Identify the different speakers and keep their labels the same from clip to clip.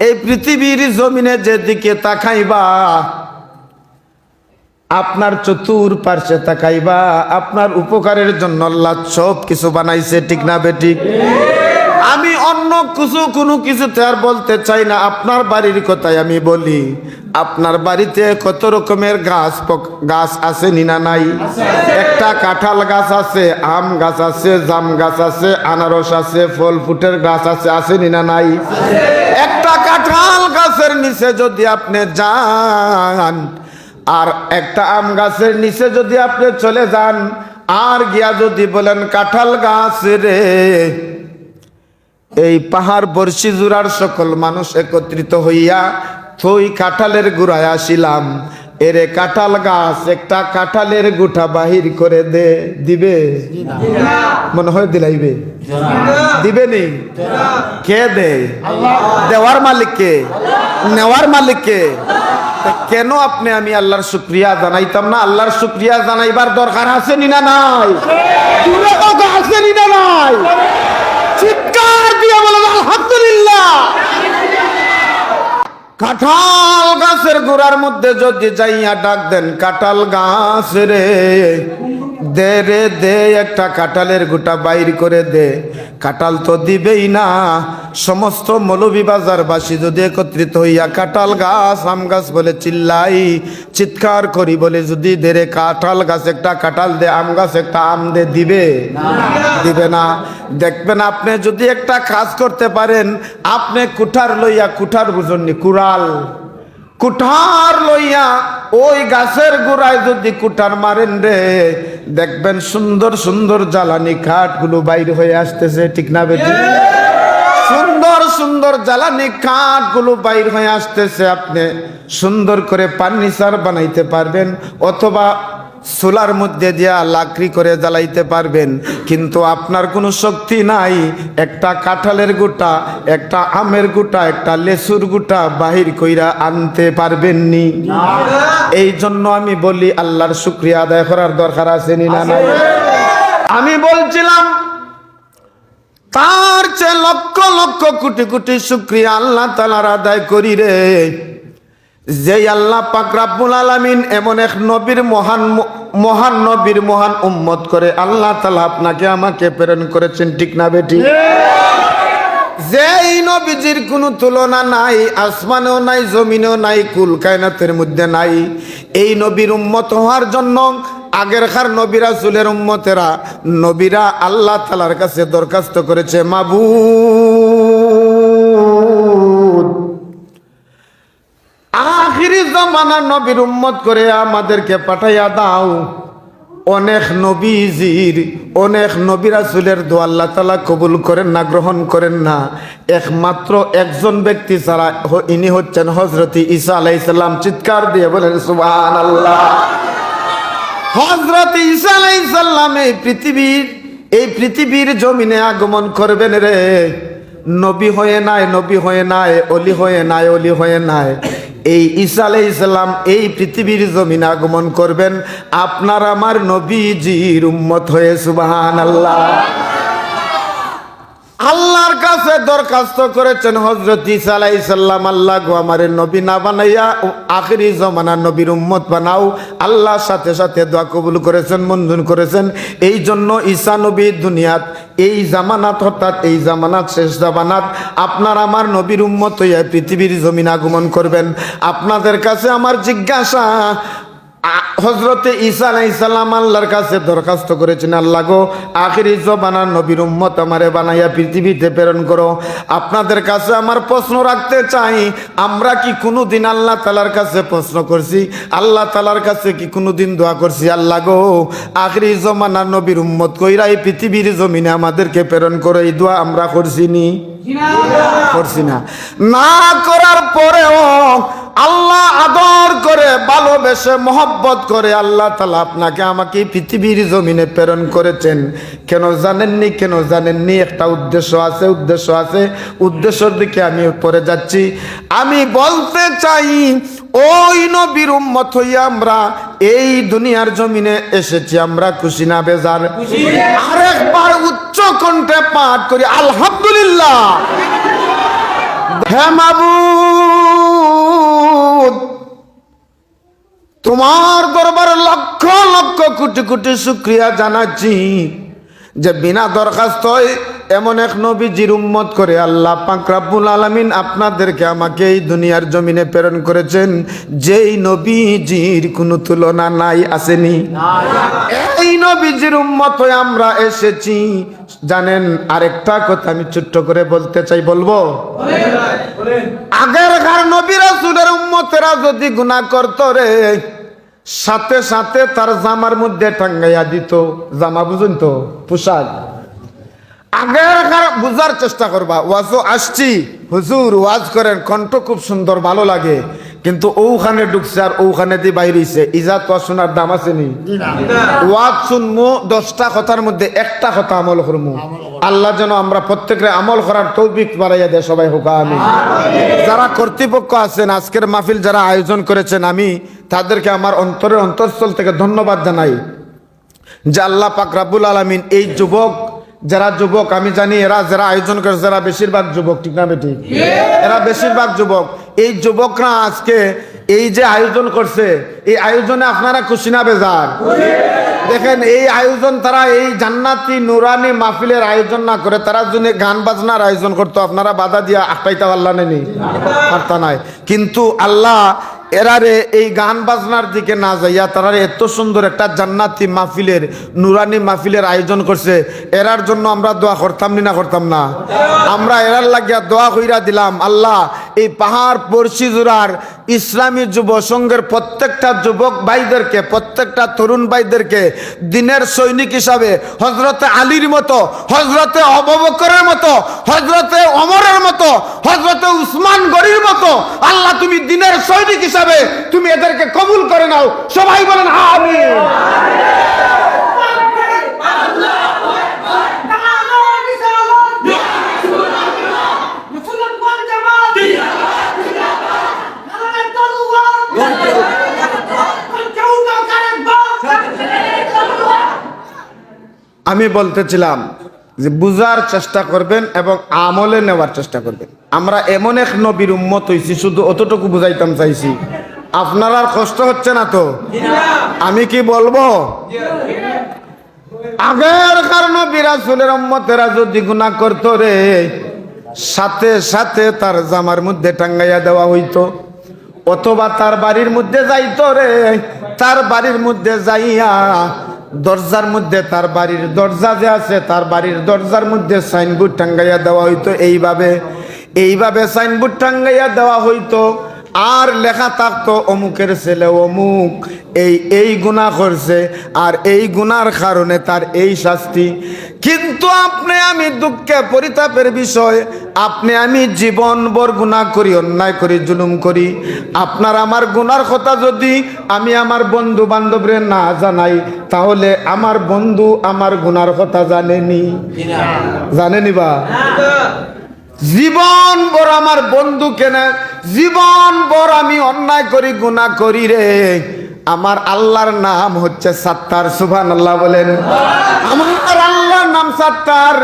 Speaker 1: এই পৃথিবীর জমিনে যেদিকে তাকাইবা আপনার চতুর্পার্শ্বে তাকাইবা আপনার উপকারের জন্য আল্লাহ সব কিছু বানাইছে, ঠিক না বেঠিক? আমি অন্য কোনো কিছুতে আর বলতে চাই না, আপনার বাড়ির কথাই আমি বলি। আপনার বাড়িতে কত রকমের গাছ আছে না নাই? একটা কাঁঠাল গাছ আছে, আম গাছ আছে, জাম গাছ আছে, আনারস আছে, ফল ফুটের গাছ আছে না নাই? একটা কাঁঠাল গাছের নিচে যদি আপনি যান আর একটা আম গাছের নিচে যদি আপনি চলে যান আর গিয়া যদি বলেন কাঁঠাল গাছ রে, এই পাহাড় বর্ষি জুড়ার সকল মানুষ একত্রিত হইয়া থই কাঁঠালের গুড়ায় আসিলাম, এরে কাঁঠাল গাছ একটা কাঁঠালের গুঠা বাহির করে দিবে? মনে হয় দিলাইবে। দিবে নি? কে দে? দেওয়ার মালিক কে? নেওয়ার মালিক কে? কেন আপনি আমি আল্লাহর শুকরিয়া জানাইতাম না? আল্লাহর শুকরিয়া জানাইবার দরকার আছে না নাই? আছে না নাই? চিৎকার দিয়ে বলেন আলহামদুলিল্লাহ। কাঁঠাল গাছের গোড়ার মধ্যে যদি যাইয়া ডাক দেন কাঁঠাল গাছ রে, দে রে দে একটা কাঁঠালের গোটা বাইর করে দে, কাঁঠাল তো দিবেই না। সমস্ত মৌলভীবাজারবাসী যদি একত্রিত হইয়া কাঁঠাল গাছ আম গাছ বলে চিল্লাই চিৎকার করি বলে যদি দে রে কাঁঠাল গাছ একটা কাঁঠাল দে, আম গাছ একটা আম দে, দিবে? দিবে না। দেখবেন আপনি যদি একটা কাজ করতে পারেন, আপনি কুঠার লইয়া, কুঠার বুঝননি, কুঠার লইয়া ওই গাছের গোড়ায় যদি কুঠার মারেন রে, দেখবেন সুন্দর সুন্দর জ্বালানি কাঠগুলো বাইর হয়ে আসতেছে, ঠিক না বেটি? সুন্দর সুন্দর জ্বালানি কাঠগুলো বাইর হয়ে আসতেছে। আপনি সুন্দর করে ফার্নিচার বানাইতে পারবেন অথবা চুলার মধ্যে দিয়া লাকড়ি করে জ্বালাইতে পারবেন, কিন্তু আপনার কোনো শক্তি নাই একটা কাঁঠালের গোটা, একটা আমের গোটা, একটা লেচুর গোটা বাহির কইরা আনতে পারবেননি। এই জন্য আমি বলি আল্লাহর শুকরিয়া আদায় করার দরকার আছে না নাই? আমি বলছিলাম তার চেয়ে লক্ষ লক্ষ কোটি কোটি শুকরিয়া আল্লাহ তাআলার আদায় করি রে, যে আল্লাহ পাক রব্বুল আলামিন এমন এক নবীর মহান নবীর মহান উম্মত করে আল্লাহ তাআলা আপনাকে আমাকে প্রেরণ করেছেন, ঠিক না বেটি? যেই নবীজির কোনো তুলনা নাই, আসমানেও নাই, জমিনেও নাই, কুল কায়নাতের মধ্যে নাই। এই নবীর উম্মত হওয়ার জন্য আগেরকার নবী রাসূলের উম্মতেরা নবীরা আল্লাহ তাআলার কাছে দরখাস্ত করেছে, মাবুদ আখিরি জামানার নবীর উম্মত করে আমাদেরকে পাঠাইয়া দাও। অনেক নবী রাসূলের দোয়া আল্লাহ তাআলা কবুল করেন না, গ্রহণ করেন না। একমাত্র একজন ব্যক্তি ছাড়া, ইনি হচ্ছেন হযরত ঈসা আলাইহিস সালাম। চিৎকার দিয়ে বলেন সুবহানাল্লাহ। হযরত ঈসা আলাইহিস সালাম এই পৃথিবীর জমিনে আগমন করবেন রে, নবী হয়ে নাই, অলি হয়ে নাই। এই ঈসা আলাইহিস সালাম এই পৃথিবীর জমিনে আগমন করবেন আপনার আমার নবীজির উম্মত হয়ে। সুবহানাল্লাহ। আল্লাহর কাছে দরখাস্ত করেছেন হযরত ঈসা আলাইহিস সালাম, আল্লাহ গো আমারে নবী না বানাইয়া আখিরি জামানার নবীর উম্মত বানাও। আল্লাহর সাথে সাথে দোয়া কবুল করেছেন, মঞ্জুর করেছেন। এই জন্য ঈসা নবী দুনিয়াত এই জামানাত, অর্থাৎ এই জামানাত শেষ জামানাত আপনার আমার নবীর উম্মত হইয়া পৃথিবীর জমিন আগমন করবেন। আপনাদের কাছে আমার জিজ্ঞাসা, হযরতে ঈসা আলাইহিস সালাম আল্লাহর কাছে দরখাস্ত করেছেন, আল্লাহ গো আখিরি জামানার নবীর উম্মত আমারে বানাইয়া পৃথিবীতে প্রেরণ করো। আপনাদের কাছে আমার প্রশ্ন রাখতে চাই, আমরা কি কোনোদিন আল্লাহ তাআলার কাছে প্রশ্ন করছি? আল্লাহ তাআলার কাছে কি কোনোদিন দোয়া করছি, আল্লাহ গো আখিরি জামানার নবীর উম্মত কইরা এই পৃথিবীর জমিনে আমাদেরকে প্রেরণ করো? এই দোয়া আমরা করছি করছি না? না করার পরেও আল্লাহ আদর করে, ভালোবেসে, মহব্বত করে আল্লাহ তাআলা আপনাকে আমাকে পৃথিবীর জমিনে প্রেরণ করেছেন। কেন জানেননি? একটা উদ্দেশ্য আছে। উদ্দেশ্যের দিকে আমি পরে যাচ্ছি। আমি বলতে চাই, ওই নবীর উম্মত হইয়া আমরা এই দুনিয়ার জমিনে এসেছি, আমরা খুশি না বেজার? আরেকবার উচ্চ কণ্ঠে পাঠ করি আলহামদুলিল্লাহ। হে মাবুদ, তোমার দরবারে লক্ষ লক্ষ কোটি কোটি শুকরিয়া জানাচ্ছি যে বিনা দরখাস্তই এমন এক নবীজির উম্মত করে আল্লাহ পাক রব্বুল আলামিন আপনাদেরকে আমাকে এই দুনিয়ার জমিনে প্রেরণ করেছেন, যেই নবীজির কোনো তুলনা নাই, আসেনি? এই নবীজির উম্মত হয়ে আমরা এসেছি। জানেন, আরেকটা কথা আমি ছোট্ট করে বলতে চাই, বলবো? আগেরকার নবী রাসূলের উম্মতেরা যদি গুনাহ করতো রে, সাথে সাথে তার জামার মধ্যে টাঙ্গাইয়া দিত। জামা বুঝুন তো, পোশাক। আগেরকার বুঝার চেষ্টা করবা, ওয়াজও আসছি, হুজুর ওয়াজ করেন, কণ্ঠ খুব সুন্দর, ভালো লাগে, কিন্তু ওখানে ঢুকছে আর ওখানে দিয়ে বাইরেছে, ইজাত ওয়াজ শোনার দাম আছে নি? ওয়াজ শুনমু 10টা কথার মধ্যে একটা কথা আমল করমু। আল্লাহ যেন আমরা প্রত্যেকের আমল করার তৌফিক বাড়াইয়া দেয়, সবাই হোক আমিন। যারা কর্তৃপক্ষ আছেন, আজকের মাহফিল যারা আয়োজন করেছেন, আমি তাদেরকে আমার অন্তরের অন্তঃস্থল থেকে ধন্যবাদ জানাই যে আল্লাহ পাক রব্বুল আলামিন এই যুবক, যারা যুবক আমি জানি এরা যারা আয়োজন করেছে এরা বেশিরভাগ যুবক, ঠিক না বেটি? এরা বেশিরভাগ যুবক। এই যুবকরা আজকে এই যে আয়োজন করছে, এই আয়োজনে আপনারা খুশি না বেজার? দেখেন, এই আয়োজন তারা এই জান্নাতি নুরানি মাহফিলের আয়োজন না করে তারা যদি গান বাজনার আয়োজন করতো, আপনারা বাধা দিয়া আটকাইতে পারলা নেই, পারতা নাই। কিন্তু আল্লাহ এরারে এই গান বাজনার দিকে না যাইয়া তারা এত সুন্দর একটা জান্নাতি মাহফিলের, নুরানি মাহফিলের আয়োজন করছে। এরার জন্য আমরা দোয়া করতাম না করতাম না? আমরা এরার লাগিয়া দোয়া কইরা দিলাম, আল্লাহ এই পাহাড় পড়শি জোড়ার ইসলামী যুব সংঘের প্রত্যেকটা যুবক ভাইদেরকে, প্রত্যেকটা তরুণ ভাইদেরকে দিনের সৈনিক হিসাবে হজরতে আলীর মতো, হজরতে আবু বকরের মতো, হজরতে ওমরের মতো, হজরতে উসমান গনির মতো আল্লাহ তুমি দিনের সৈনিক হিসাবে তুমি এদেরকে কবুল করে নাও। সবাই বলেন আমিন। আমি বলতেছিলাম যে বুঝার চেষ্টা করবেন এবং আমলে নেওয়ার চেষ্টা করবেন। আমরা এমন এক নবীর উম্মত হইছি, শুধু অতটুকু বুঝাইতাম চাইছি। আপনার আর কষ্ট হচ্ছে না তো? আমি কি বলবো, আগের কারণে রাসূলের উম্মতেরা যদি গুনাহ করতো রে, সাথে সাথে তার জামার মধ্যে টাঙ্গাইয়া দেওয়া হইতো, অথবা তার বাড়ির মধ্যে যাইতো রে, তার বাড়ির মধ্যে যাইয়া দরজার মধ্যে, তার বাড়ির দরজা যে আছে তার বাড়ির দরজার মধ্যে সাইনবোর্ড টাঙ্গাইয়া দেওয়া হইতো। এইভাবে সাইনবোর্ড টাঙ্গাইয়া দেওয়া হইতো, আর লেখা থাকতো অমুকের ছেলে অমুক এই গুনাহ করছে, আর এই গুনার কারণে তার এই শাস্তি। কিন্তু আপনি আমি দুঃখে পরিতাপের বিষয়, আপনি আমি জীবনভর গুনাহ করি, অন্যায় করি, জুলুম করি। আপনার আমার গুনার কথা যদি আমি আমার বন্ধু বান্ধবরে না জানাই, তাহলে আমার বন্ধু আমার গুনার কথা জানেনি বা? জীবন ভর আমার বন্ধু কেনে, জীবন ভর আমি অন্যায় করি, গুনাহ করি রে, আমার আল্লাহর নাম হচ্ছে সাত্তার। সুবহানাল্লাহ বলেন। আমার আল্লাহর নাম সাত্তার।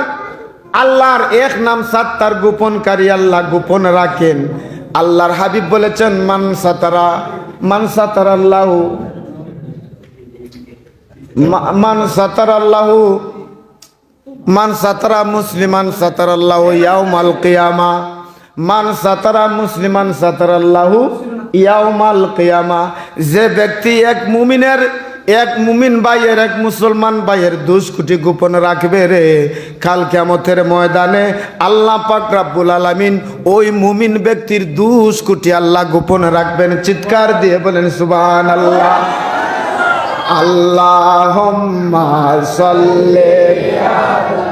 Speaker 1: আল্লাহর এক নাম সাত্তার, গোপনকারী। আল্লাহ গোপন রাখেন। আল্লাহর হাবিব বলেছেন, মান সাতারাল্লাহু মান সাতারা মুসলিমান সাতারাল্লাহু ইয়াউমাল কিয়ামা। মান সাতারা মুসলিমান সাতারাল্লাহু ইয়াউমাল কিয়ামা। যে ব্যক্তি এক মুমিন ভাইয়ের, এক মুসলমান ভাইয়ের দুষ্কুটি গোপন রাখবে রে, কাল কিয়ামতের ময়দানে আল্লাহ পাক রব্বুল আলামিন ওই মুমিন ব্যক্তির দুষ্কুটি আল্লাহ গোপন রাখবেন। চিৎকার দিয়ে বলেন সুবহানাল্লাহ। আল্লাহুম্মা সাল্লি আলা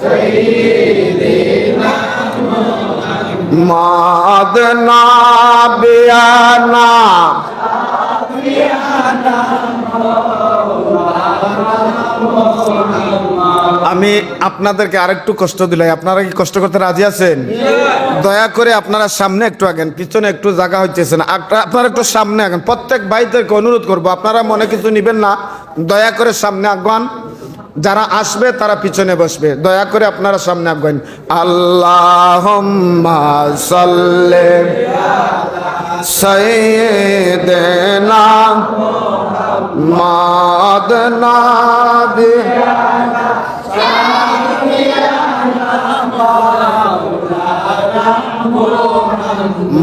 Speaker 1: সাইয়্যিদিনা মুহাম্মাদ নাবিয়ানা। আমি আপনাদেরকে আরেকটু কষ্ট দিলাই, আপনারা কি কষ্ট করতে রাজি আছেন? দয়া করে আপনারা সামনে একটু আগেন, পিছনে একটু জায়গা হইতেছে না, আপনারা একটু সামনে আগেন। প্রত্যেক ভাইদেরকে অনুরোধ করবো, আপনারা মনে কিছু নিবেন না, দয়া করে সামনে আগান। যারা আসবে তারা পিছনে বসবে, দয়া করে আপনারা সামনে আগান। আল্লাহুম্মা সাল্লি সাইয়্যিদিনা মুহাম্মাদ নাবি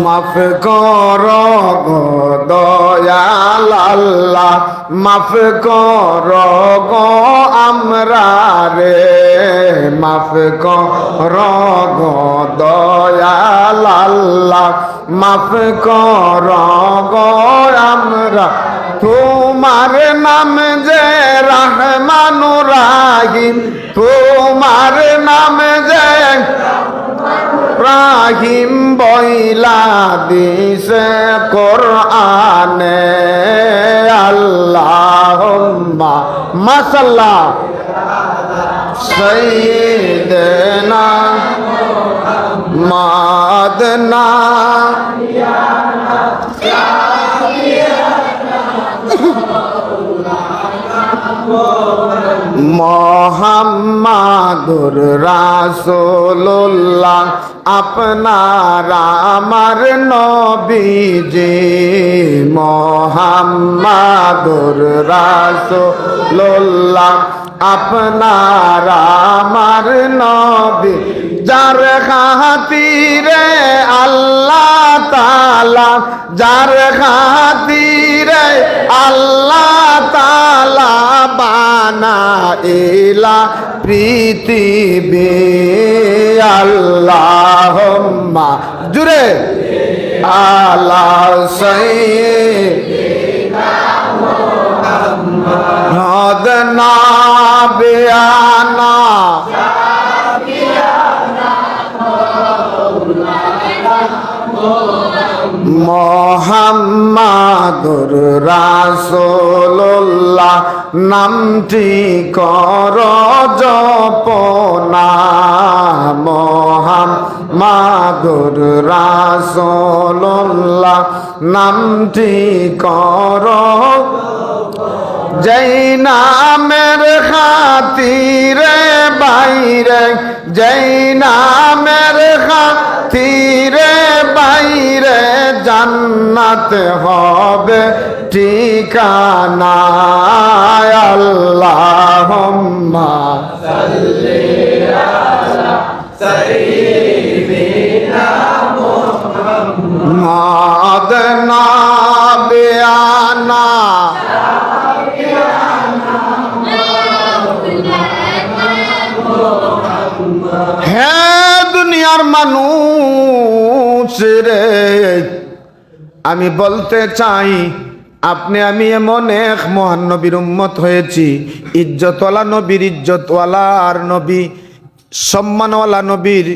Speaker 1: মাফ করো গো দয়াল আল্লাহ, মাফ করো গো আমরা রে, মাফ করো গো দয়াল আল্লাহ, মাফ করো গো আমরা। তোমার নাম যে রহমানুর রাহিম, তোমার নাম যে রাহিম বইলা দিছে কোরআনে। আল্লাহুম্মা মাসাল্লা সাইয়্যিদিনা মাদনা মোহাম্মদুর রাসূলুল্লাহ আপনার আমার নবীজি, মোহাম্মদুর রাসূলুল্লাহ আপনার আমার নবী, যার খাতিরে আল্লাহ তাআলা, যার খাতিরে আল্লাহ তাআলা বানাইলা পৃথিবী। আল্লাহুম্মা জুরে আলা সাইয়্যিদিনা মুহাম্মাদ নাবিয়ানা মোহাম্মদুর রাসূলুল্লাহ নামটি কর জপনা, মোহাম্মদুর রাসূলুল্লাহ নামটি কর, যেই নামের খাতিরে বাইরে, যেই নামের খাতিরে বাইরে জান্নাত হবে ঠিকানা। আল্লাহুম্মা সাল্লি আলা সাইয়্যিদিনা মুহাম্মাদ নাবিয়ানা। হ্যাঁ দুনিয়ার মানুষ রে, আমি বলতে চাই আপনি আমি এমন এক মহান নবীর উম্মত হয়েছি, ইজ্জতওয়ালা নবীর ইজ্জতওয়ালার নবী, সম্মানওয়ালা নবীর,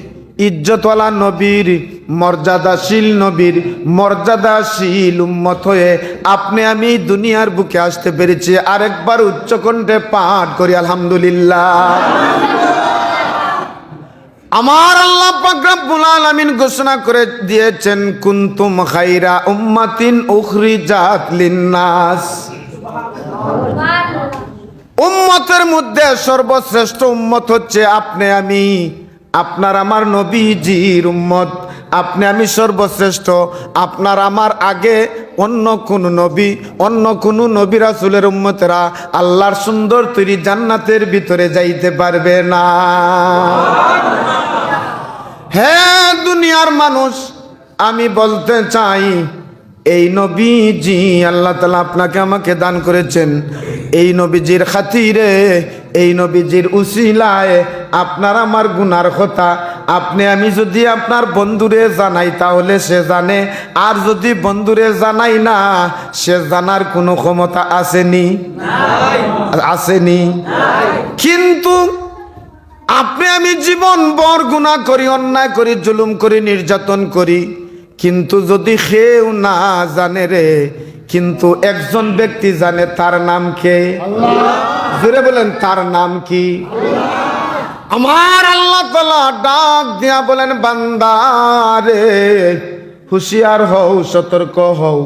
Speaker 1: ইজ্জতওয়ালা নবীর, মর্যাদাশীল নবীর মর্যাদাশীল উম্মত হয়ে আপনি আমি দুনিয়ার বুকে আসতে পেরেছি। আরেকবার উচ্চকণ্ঠে পাঠ করি আলহামদুলিল্লাহ। আমার আল্লাহ পাক রব্বুল আলামিন ঘোষণা করে দিয়েছেন, কুনতুম খায়রা উম্মাতিন উখরিজাত লিন্নাস, উম্মতের মধ্যে সর্বশ্রেষ্ঠ উম্মত হচ্ছে আপনি আমি, আপনার আমার নবীজির উম্মত। আপনি আমি সর্বশ্রেষ্ঠ, আপনার আমার আগে অন্য কোন নবী, অন্য কোন নবী রাসূলের উম্মতেরা আল্লাহর সুন্দর তৈরি জান্নাতের ভিতরে যাইতে পারবে না। হ্যাঁ দুনিয়ার মানুষ, আমি বলতে চাই এই নবীজি আল্লাহ তাআলা আপনাকে আমাকে দান করেছেন, এই নবীজির খাতিরে, এই নবীজির উসিলায় আপনার আমার গুনার কথা আপনি আমি যদি আপনার বন্ধুরে জানাই তাহলে সে জানে, আর যদি বন্ধুরে জানাই না সে জানার কোনো ক্ষমতা আসেনি, আসেনি। কিন্তু আপনি আমি জীবন ভর গুনাহ করি, অন্যায় করি, জুলুম করি, নির্যাতন করি, কিন্তু যদি কেউ না জানে রে, কিন্তু একজন ব্যক্তি জানে, তার নাম কে? জোরে বলেন, তার নাম কি? আমার আল্লাহ তাআলা ডাক দিয়া বলেন, বান্দা রে হুঁশিয়ার হও, সতর্ক হও,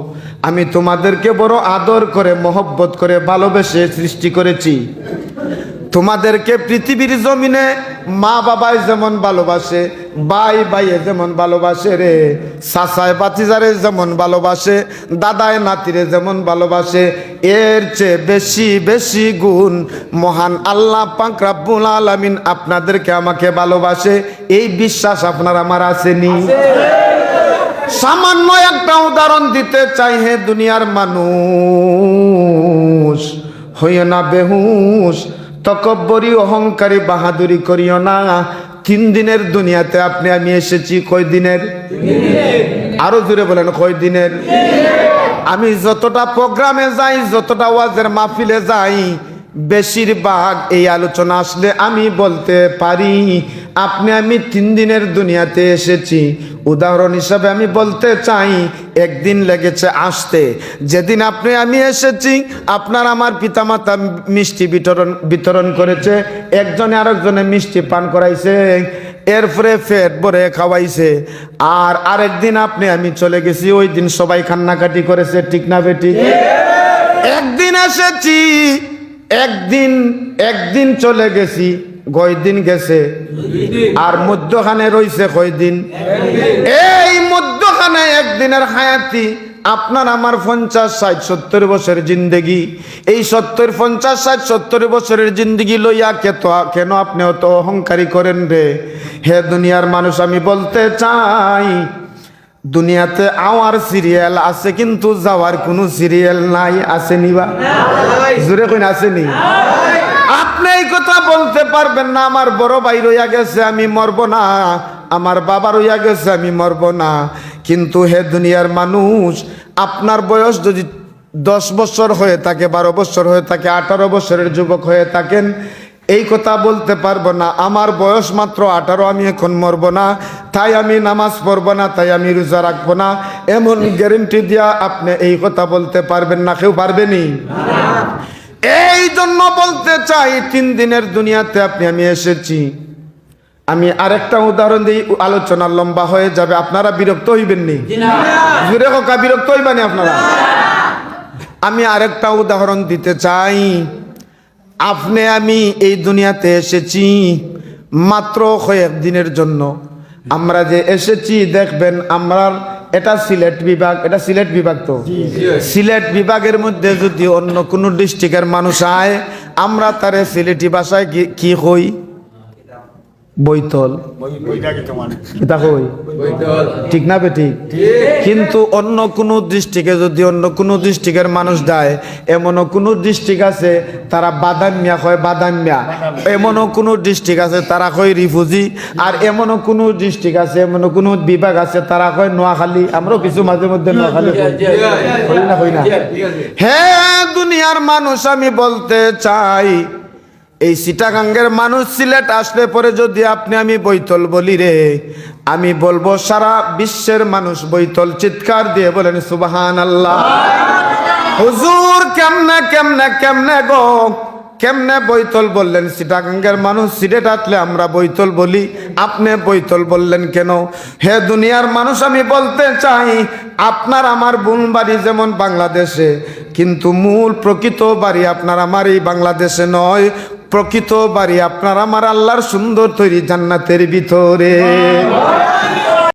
Speaker 1: আমি তোমাদেরকে বড় আদর করে, মহব্বত করে, ভালোবেসে সৃষ্টি করেছি। তোমাদেরকে পৃথিবীর জমিনে মা বাবাই যেমন ভালোবাসে, ভাই ভাইয়ে যেমন ভালোবাসে রে, চাচায় বাতিজারে যেমন ভালোবাসে, দাদায় নাতিরে যেমন ভালোবাসে, এর চেয়ে বেশি বেশি গুণ মহান আল্লাহ পাক রব্বুল আলামিন আপনাদেরকে আমাকে ভালোবাসে। এই বিশ্বাস আপনার আমার আসেনি? সামান্য একটা উদাহরণ দিতে চাই। হে দুনিয়ার মানুষ, হইও না বেহুশ, তকব্বরি অহংকারী বাহাদুরি করিও না। 3 দিনের দুনিয়াতে আপনি আমি এসেছি। কয় দিনের? আরো জোরে বলেন, কয় দিনের? আমি যতটা প্রোগ্রামে যাই, যতটা ওয়াজের মাহফিলে যাই, বেশিরভাগ এই আলোচনা আসলে আমি বলতে পারি আপনি আমি 3 দিনের দুনিয়াতে এসেছি। উদাহরণ হিসাবে আমি বলতে চাই, একদিন লেগেছে আসতে। যেদিন আপনি আমি এসেছি, আপনার আমার পিতামাতা মিষ্টি বিতরণ করেছে, একজনে আরেকজনে মিষ্টি পান করাইছে, এরপরে পেট ভরে খাওয়াইছে। আর আরেকদিন আপনি আমি চলে গেছি, ওই দিন সবাই কান্নাকাটি করেছে, ঠিক না বেটি? একদিন এসেছি, একদিন চলে গেছি, কয়দিন গেছে? আর মধ্যখানে রইছে কয়দিন? এই মধ্যখানে একদিনের হায়াতি আপনার আমার 50, 60, 70 বছরের জিন্দেগি। এই 70, 50, 60, 70 বছরের জিন্দেগি লইয়া কেন আপনি অত অহংকারী করেন রে? হে দুনিয়ার মানুষ, আমি বলতে চাই, দুনিয়াতে আওয়ার সিরিয়াল আছে কিন্তু যাওয়ার কোনো সিরিয়াল নাই। আসেনি বা? জোরে কইন আসেনি? আপনি এই কথা বলতে পারবেন না, আমার বড় ভাই রইয়া গেছে আমি মরব না, আমার বাবা রইয়া গেছে আমি মরব না। কিন্তু হে দুনিয়ার মানুষ, আপনার বয়স যদি 10 বছর হয়ে থাকে, 12 বছর হয়ে থাকে, 18 বছরের যুবক হয়ে থাকেন, এই কথা বলতে পারবো না আমার বয়স মাত্র 18, আমি এখন মরব না, তাই আমি নামাজ পড়বো না, তাই আমি রোজা রাখবো না, এমন গ্যারেন্টি দিয়া আপনি এই কথা বলতে পারবেন না? কেউ পারবেনি। এই জন্য বলতে চাই, 3 দিনের দুনিয়াতে আপনি আমি এসেছি। আমি আরেকটা উদাহরণ দিই, আলোচনা লম্বা হয়ে যাবে, আপনারা বিরক্ত হইবেননি? জোরে হোক, বিরক্ত হইবানি আপনারা? আমি আরেকটা উদাহরণ দিতে চাই। আপনি আমি এই দুনিয়াতে এসেছি মাত্র কয়েকদিনের জন্য। আমরা যে এসেছি দেখবেন, আমরা এটা সিলেট বিভাগ, এটা সিলেট বিভাগ তো, সিলেট বিভাগের মধ্যে যদি অন্য কোনো ডিস্ট্রিক্টের মানুষ আয়, আমরা তারে সিলেটি ভাষায় কি কই? বৈতল। ঠিক না বেঠিক? কিন্তু অন্য কোনো ডিস্ট্রিক্টে যদি অন্য কোনো ডিস্ট্রিক্টের মানুষ দেয়, এমনও কোনো ডিস্ট্রিক্ট আছে তারা বাদামিয়া কয়, বাদামিয়া। এমনও কোনো ডিস্ট্রিক্ট আছে তারা কয় রিফিউজি। আর এমনও কোনো ডিস্ট্রিক্ট আছে, এমনও কোনো বিভাগ আছে তারা কয় নোয়াখালী। আমরাও কিছু মাঝে মধ্যে নোয়াখালী কই না? হ্যাঁ দুনিয়ার মানুষ, আমি বলতে চাই, এই চিটাগাঙ্গের মানুষ সিলেট আসলে পরে যদি আপনি আমি বৈতল বলি রে, আমি বলবো সারা বিশ্বের মানুষ বৈতল। চিৎকার দিয়ে বলেন সুবহানাল্লাহ। হুজুর কেমনে কেমনে কেমনে গো, কেমনে বৈতল বললেন? চিটাগাঙ্গের মানুষ সিলেট আসলে আমরা বৈতল বলি, আপনি বৈতল বললেন কেন? হে দুনিয়ার মানুষ, আমি বলতে চাই, আপনার আমার বোন বাড়ি যেমন বাংলাদেশে, কিন্তু মূল প্রকৃত বাড়ি আপনার আমার এই বাংলাদেশে নয়। প্রকৃত বাড়ি আপনার আমার আল্লাহর সুন্দর তৈরি জান্নাতের ভিতরে।